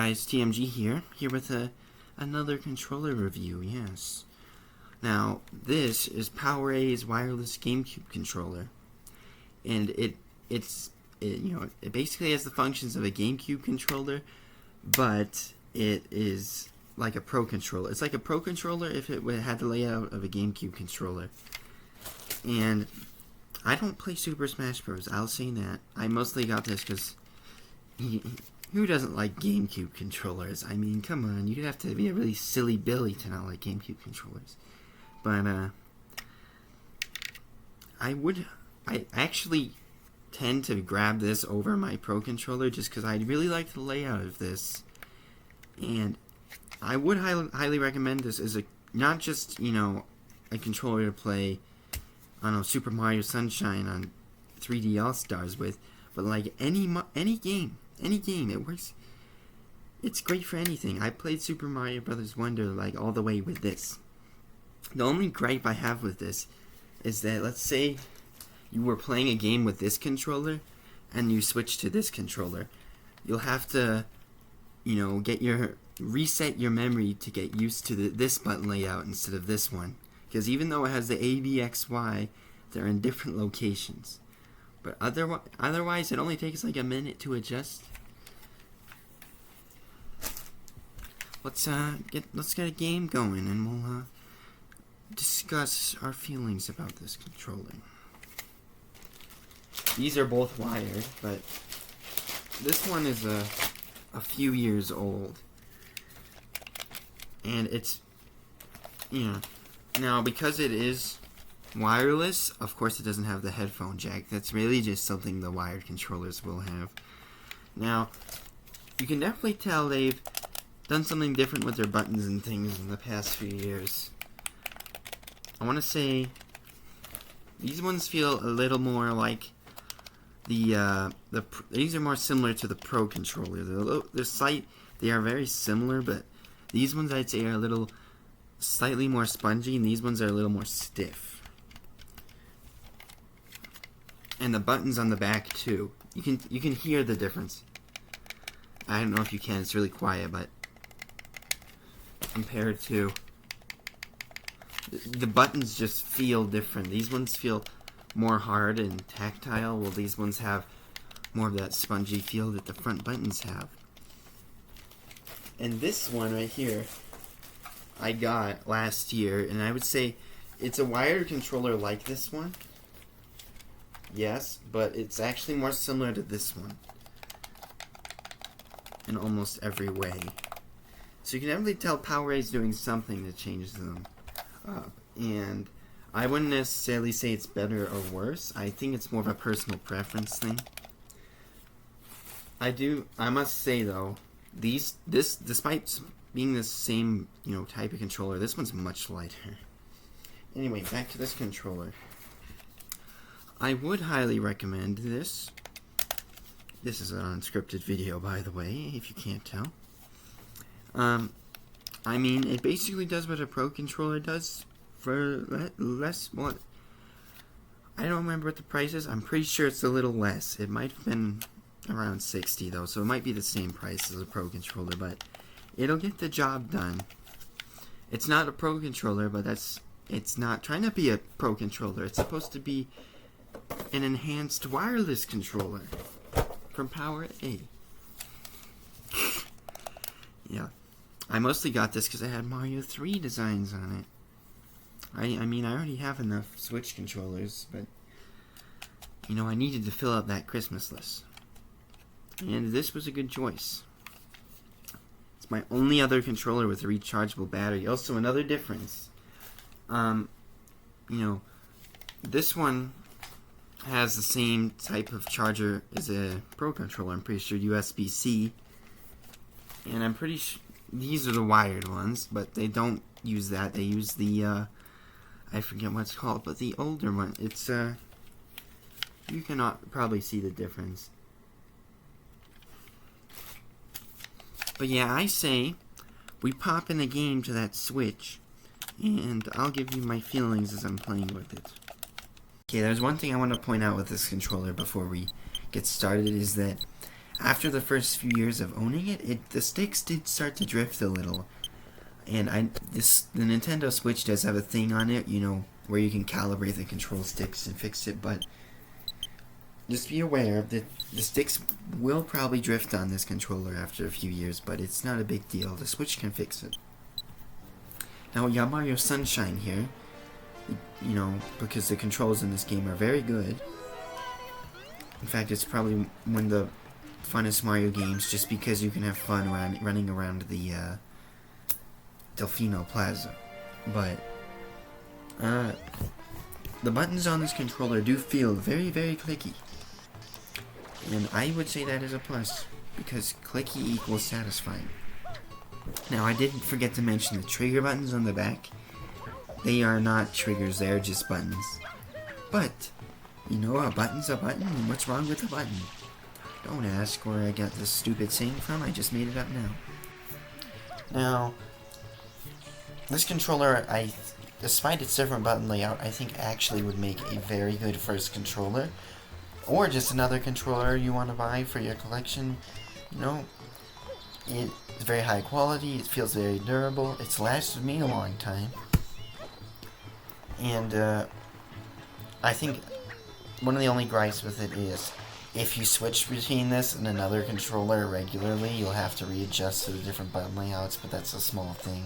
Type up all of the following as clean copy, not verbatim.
Guys, TMG here with another controller review, yes. Now, this is PowerA's wireless GameCube controller, and it basically has the functions of a GameCube controller, but it is like a Pro controller. It's like a Pro controller if it had the layout of a GameCube controller. And I don't play Super Smash Bros. I'll say that. I mostly got this because who doesn't like GameCube controllers? I mean, come on, you'd have to be a really silly Billy to not like GameCube controllers. But I actually tend to grab this over my Pro controller just because I really like the layout of this, and I would highly recommend this as not just a controller to play, I don't know, Super Mario Sunshine on 3D All Stars with, but like any game it works. It's great for anything. I played Super Mario Brothers Wonder like all the way with this. The only gripe I have with this is that, let's say you were playing a game with this controller and you switch to this controller, you'll have to reset your memory to get used to this button layout instead of this one, because even though it has the A, B, X, Y, they're in different locations. But otherwise it only takes like a minute to adjust. Let's get a game going, and we'll discuss our feelings about this controller. These are both wired, but this one is a few years old, and it's now, because it is wireless, of course it doesn't have the headphone jack. That's really just something the wired controllers will have. Now, you can definitely tell they've done something different with their buttons and things in the past few years. I want to say these ones feel a little more like these are more similar to the Pro controller. They are very similar, but these ones I'd say are a little slightly more spongy, and these ones are a little more stiff. And the buttons on the back too. You can hear the difference. I don't know if you can. It's really quiet, but compared to the buttons just feel different. These ones feel more hard and tactile, while these ones have more of that spongy feel that the front buttons have. And this one right here I got last year, and I would say it's a wired controller like this one. Yes, but it's actually more similar to this one in almost every way. So you can definitely tell PowerA is doing something to change them up. And I wouldn't necessarily say it's better or worse. I think it's more of a personal preference thing. I must say though, this despite being the same type of controller, this one's much lighter. Anyway, back to this controller. I would highly recommend this. This is an unscripted video, by the way, if you can't tell. I mean, it basically does what a Pro controller does for less. Well, I don't remember what the price is. I'm pretty sure it's a little less. It might have been around $60 though, so it might be the same price as a Pro controller, but it'll get the job done. It's not a Pro controller, but it's not trying to be a Pro controller. It's supposed to be an enhanced wireless controller from PowerA. Yeah. I mostly got this because I had Mario 3 designs on it. I mean, I already have enough Switch controllers, but I needed to fill out that Christmas list. And this was a good choice. It's my only other controller with a rechargeable battery. Also, another difference. This one has the same type of charger as a Pro controller. I'm pretty sure USB-C. And I'm pretty sure these are the wired ones, but they don't use that. They use the, I forget what it's called, but the older one. It's, you cannot probably see the difference. But yeah, I say we pop in a game to that Switch, and I'll give you my feelings as I'm playing with it. Okay, there's one thing I want to point out with this controller before we get started, is that after the first few years of owning it, the sticks did start to drift a little. And the Nintendo Switch does have a thing on it, you know, where you can calibrate the control sticks and fix it, but just be aware that the sticks will probably drift on this controller after a few years, but it's not a big deal. The Switch can fix it. Now, we got Mario Sunshine here, you know, because the controls in this game are very good. In fact, it's probably one of the funnest Mario games, just because you can have fun running around the Delfino Plaza. But the buttons on this controller do feel very, very clicky. And I would say that is a plus, because clicky equals satisfying. Now, I didn't forget to mention the trigger buttons on the back. They are not triggers, they are just buttons. But, you know, a button's a button, and what's wrong with a button? Don't ask where I got this stupid saying from, I just made it up now. Now, this controller, despite its different button layout, I think actually would make a very good first controller. Or just another controller you want to buy for your collection. You know, it's very high quality, it feels very durable, it's lasted me a long time. And I think one of the only gripes with it is if you switch between this and another controller regularly, you'll have to readjust to the different button layouts, but that's a small thing.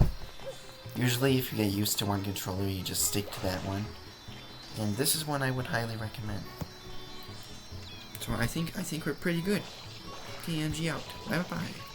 Usually if you get used to one controller, you just stick to that one. And this is one I would highly recommend. So I think we're pretty good. TMG out. Bye bye.